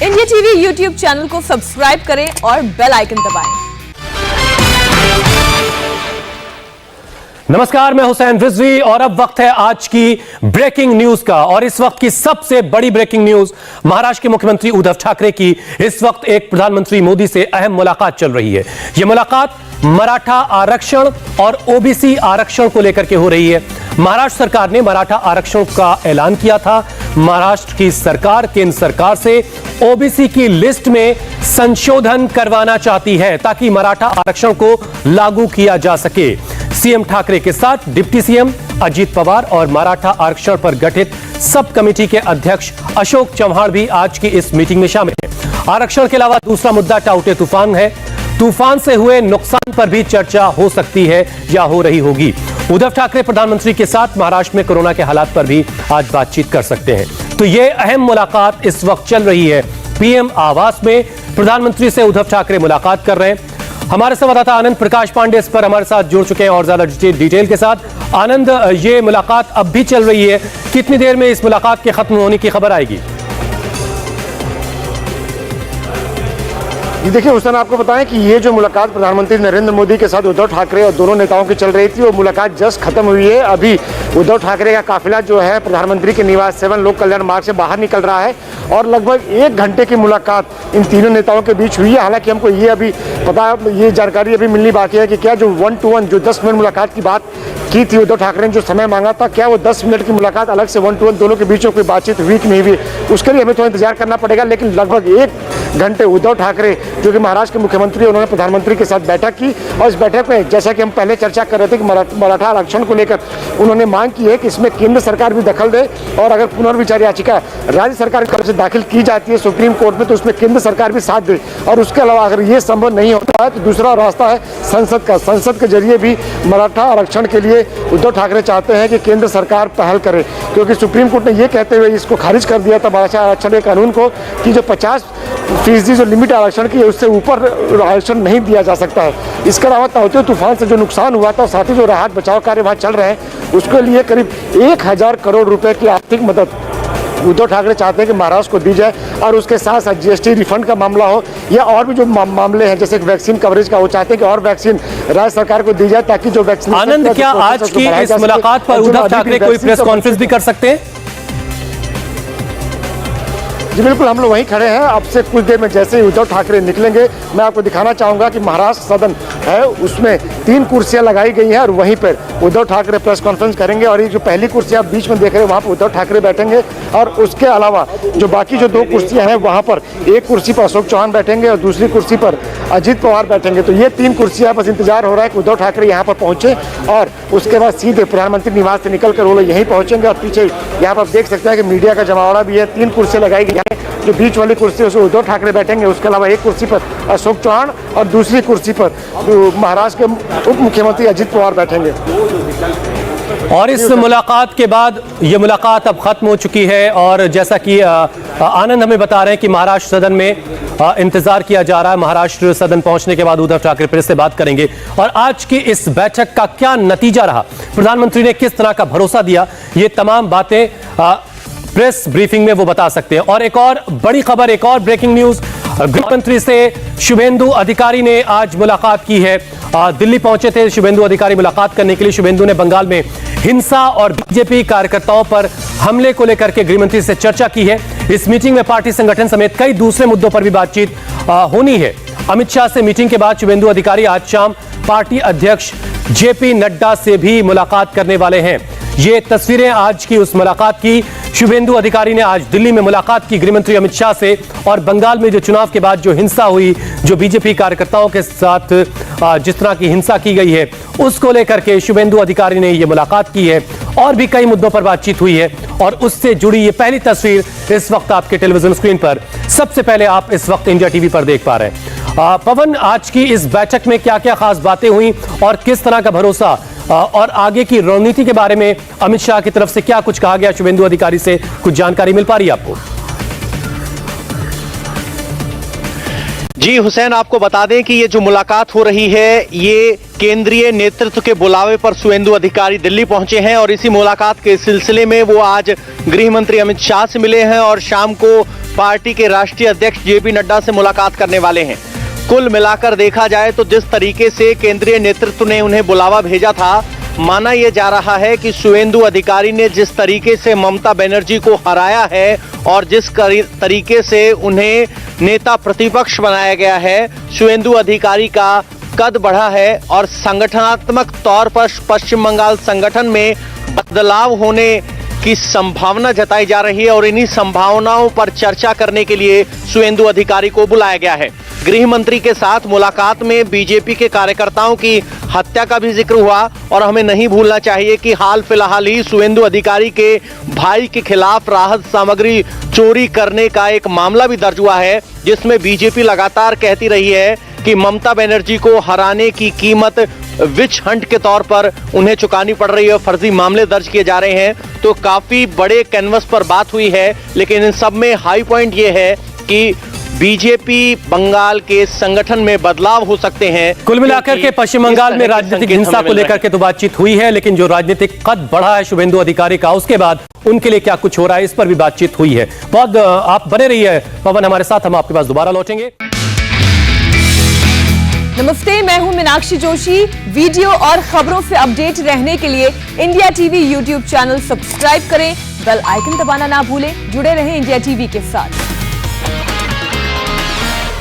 India TV YouTube channel को subscribe करें और बेल आइकन दबाएं। नमस्कार, मैं हुसैन रिजवी और अब वक्त है आज की ब्रेकिंग न्यूज का। और इस वक्त की सबसे बड़ी ब्रेकिंग न्यूज महाराष्ट्र के मुख्यमंत्री उद्धव ठाकरे की इस वक्त एक प्रधानमंत्री मोदी से अहम मुलाकात चल रही है। यह मुलाकात मराठा आरक्षण और ओबीसी आरक्षण को लेकर के हो रही है। महाराष्ट्र सरकार ने मराठा आरक्षण का ऐलान किया था। महाराष्ट्र की सरकार केंद्र सरकार से ओबीसी की लिस्ट में संशोधन करवाना चाहती है ताकि मराठा आरक्षण को लागू किया जा सके। सीएम ठाकरे के साथ डिप्टी सीएम अजीत पवार और मराठा आरक्षण पर गठित सब कमेटी के अध्यक्ष अशोक चव्हाण भी आज की इस मीटिंग में शामिल हैं। आरक्षण के अलावा दूसरा मुद्दा टाउटे तूफान है। तूफान से हुए नुकसान पर भी चर्चा हो सकती है या हो रही होगी। उद्धव ठाकरे प्रधानमंत्री के साथ महाराष्ट्र में कोरोना के हालात पर भी आज बातचीत कर सकते हैं। तो यह अहम मुलाकात इस वक्त चल रही है। पीएम आवास में प्रधानमंत्री से उद्धव ठाकरे मुलाकात कर रहे हैं। हमारे संवाददाता आनंद प्रकाश पांडे इस पर हमारे साथ जुड़ चुके हैं और ज्यादा डिटेल के साथ। आनंद, ये मुलाकात अब भी चल रही है, कितनी देर में इस मुलाकात के खत्म होने की खबर आएगी? जी देखिए हुसैन, आपको बताएं कि ये जो मुलाकात प्रधानमंत्री नरेंद्र मोदी के साथ उद्धव ठाकरे और दोनों नेताओं की चल रही थी, वो मुलाकात जस्ट खत्म हुई है। अभी उद्धव ठाकरे का काफिला जो है प्रधानमंत्री के निवास 7 लोक कल्याण मार्ग से बाहर निकल रहा है और लगभग 1 घंटे की मुलाकात इन तीनों नेताओं के बीच हुई है। हालांकि हमको ये अभी ये जानकारी अभी मिलनी बाकी है कि क्या जो 1-to-1 जो 10 मिनट मुलाकात की बात की थी उद्धव ठाकरे ने जो समय मांगा था, क्या वो 10 मिनट की मुलाकात अलग से 1-to-1 दोनों के बीच में कोई बातचीत हुई कि नहीं हुई, उसके लिए हमें थोड़ा इंतजार करना पड़ेगा। लेकिन लगभग 1 घंटे उद्धव ठाकरे जो कि महाराष्ट्र के मुख्यमंत्री, उन्होंने प्रधानमंत्री के साथ बैठक की और इस बैठक में जैसा कि हम पहले चर्चा कर रहे थे कि मराठा आरक्षण को लेकर उन्होंने मांग की है कि इसमें केंद्र सरकार भी दखल दे और अगर पुनर्विचार याचिका राज्य सरकार की तरफ से दाखिल की जाती है सुप्रीम कोर्ट में तो उसमें केंद्र सरकार भी साथ दे। और उसके अलावा अगर ये संभव नहीं होता है तो दूसरा रास्ता है संसद का। संसद के जरिए भी मराठा आरक्षण के लिए उद्धव ठाकरे चाहते हैं कि केंद्र सरकार पहल करे, क्योंकि सुप्रीम कोर्ट ने ये कहते हुए इसको खारिज कर दिया था मराठा आरक्षण के कानून को कि जो 50% जो लिमिट आरक्षण की है उससे ऊपर आरक्षण नहीं दिया जा सकता है। इसके अलावा ताउते तूफान से जो नुकसान हुआ था, साथ ही जो राहत बचाव कार्य वहाँ चल रहे हैं, उसके लिए करीब 1000 करोड़ रुपए की आर्थिक मदद उद्धव ठाकरे चाहते हैं कि महाराष्ट्र को दी जाए। और उसके साथ साथ जीएसटी रिफंड का मामला हो या और भी जो मामले हैं जैसे वैक्सीन कवरेज का, वो चाहते हैं कि और वैक्सीन राज्य सरकार को दी जाए ताकि जो वैक्सीन। आनंद, क्या आज की इस मुलाकात पर उद्धव ठाकरे कोई प्रेस कॉन्फ्रेंस भी कर सकते हैं? जी बिल्कुल, हम लोग वहीं खड़े हैं। अब से कुछ देर में जैसे ही उद्धव ठाकरे निकलेंगे मैं आपको दिखाना चाहूंगा कि महाराष्ट्र सदन है उसमें 3 कुर्सियां लगाई गई हैं और वहीं पर उद्धव ठाकरे प्रेस कॉन्फ्रेंस करेंगे। और ये जो पहली कुर्सी आप बीच में देख रहे हैं वहाँ पर उद्धव ठाकरे बैठेंगे और उसके अलावा जो बाकी जो 2 कुर्सियां हैं वहाँ पर एक कुर्सी पर अशोक चौहान बैठेंगे और दूसरी कुर्सी पर अजीत पवार बैठेंगे। तो ये 3 कुर्सियां, बस इंतजार हो रहा है कि उद्धव ठाकरे यहाँ पर पहुंचे और उसके बाद सीधे प्रधानमंत्री निवास से निकल कर वो लोग यहीं पहुंचेंगे। और पीछे यहाँ पर आप देख सकते हैं कि मीडिया का जमावड़ा भी है। 3 कुर्सियां लगाई गई हैं। जो बीच वाली कुर्सी है उसमें उद्धव ठाकरे बैठेंगे, उसके अलावा एक कुर्सी पर अशोक चौहान और दूसरी कुर्सी पर महाराष्ट्र के उप मुख्यमंत्री अजीत पवार बैठेंगे। और इस मुलाकात के बाद ये मुलाकात अब खत्म हो चुकी है और जैसा कि आनंद हमें बता रहे हैं कि महाराष्ट्र सदन में इंतजार किया जा रहा है। महाराष्ट्र सदन पहुंचने के बाद उद्धव ठाकरे प्रेस से बात करेंगे और आज की इस बैठक का क्या नतीजा रहा, प्रधानमंत्री ने किस तरह का भरोसा दिया, ये तमाम बातें प्रेस ब्रीफिंग में वो बता सकते हैं। और एक और बड़ी खबर, एक और ब्रेकिंग न्यूज, गृह मंत्री से शुभेंदु अधिकारी ने आज मुलाकात की है। दिल्ली पहुंचे थे शुभेंदु अधिकारी मुलाकात करने के लिए। शुभेंदु ने बंगाल में हिंसा और बीजेपी कार्यकर्ताओं पर हमले को लेकर के गृहमंत्री से चर्चा की है। इस मीटिंग में पार्टी संगठन समेत कई दूसरे मुद्दों पर भी बातचीत होनी है। अमित शाह से मीटिंग के बाद शुभेंदु अधिकारी आज शाम पार्टी अध्यक्ष जेपी नड्डा से भी मुलाकात करने वाले हैं। ये तस्वीरें आज की उस मुलाकात की। शुभेंदु अधिकारी ने आज दिल्ली में मुलाकात की गृहमंत्री अमित शाह से और बंगाल में जो चुनाव के बाद जो हिंसा हुई, जो बीजेपी कार्यकर्ताओं के साथ जिस तरह की हिंसा की गई है, उसको लेकर के शुभेंदु अधिकारी ने यह मुलाकात की है। और भी कई मुद्दों पर बातचीत हुई है और उससे जुड़ी ये पहली तस्वीर इस वक्त आपके टेलीविजन स्क्रीन पर सबसे पहले आप इस वक्त इंडिया टीवी पर देख पा रहे हैं। पवन, आज की इस बैठक में क्या क्या खास बातें हुई और किस तरह का भरोसा और आगे की रणनीति के बारे में अमित शाह की तरफ से क्या कुछ कहा गया, शुभेंदु अधिकारी से कुछ जानकारी मिल पा रही है आपको? जी हुसैन, आपको बता दें कि ये जो मुलाकात हो रही है ये केंद्रीय नेतृत्व के बुलावे पर सुवेंदु अधिकारी दिल्ली पहुंचे हैं और इसी मुलाकात के सिलसिले में वो आज गृह मंत्री अमित शाह से मिले हैं और शाम को पार्टी के राष्ट्रीय अध्यक्ष जेपी नड्डा से मुलाकात करने वाले हैं। कुल मिलाकर देखा जाए तो जिस तरीके से केंद्रीय नेतृत्व ने उन्हें बुलावा भेजा था, माना यह जा रहा है कि सुवेंदु अधिकारी ने जिस तरीके से ममता बनर्जी को हराया है और जिस तरीके से उन्हें नेता प्रतिपक्ष बनाया गया है, सुवेंदु अधिकारी का कद बढ़ा है और संगठनात्मक तौर पर पश्चिम बंगाल संगठन में बदलाव होने की संभावना जताई जा रही है और इन्हीं संभावनाओं पर चर्चा करने के लिए सुवेंदु अधिकारी को बुलाया गया है। गृह मंत्री के साथ मुलाकात में बीजेपी के कार्यकर्ताओं की हत्या का भी जिक्र हुआ और हमें नहीं भूलना चाहिए कि हाल फिलहाल ही सुवेंदु अधिकारी के भाई के खिलाफ राहत सामग्री चोरी करने का एक मामला भी दर्ज हुआ है, जिसमें बीजेपी लगातार कहती रही है कि ममता बनर्जी को हराने की कीमत विच हंट के तौर पर उन्हें चुकानी पड़ रही है, फर्जी मामले दर्ज किए जा रहे हैं। तो काफी बड़े कैनवस पर बात हुई है, लेकिन इन सब में हाई पॉइंट ये है कि बीजेपी बंगाल के संगठन में बदलाव हो सकते हैं। कुल मिलाकर के पश्चिम बंगाल में राजनीतिक हिंसा को लेकर के तो बातचीत हुई है, लेकिन जो राजनीतिक कद बढ़ा है शुभेंदु अधिकारी का, उसके बाद उनके लिए क्या कुछ हो रहा है, इस पर भी बातचीत हुई है। बहुत आप बने रहिए पवन हमारे साथ, हम आपके पास दोबारा लौटेंगे। नमस्ते, मैं हूं मीनाक्षी जोशी। वीडियो और खबरों से अपडेट रहने के लिए India TV YouTube channel subscribe करें, बेल आइकन दबाना ना भूलें। जुड़े रहें इंडिया टीवी के साथ।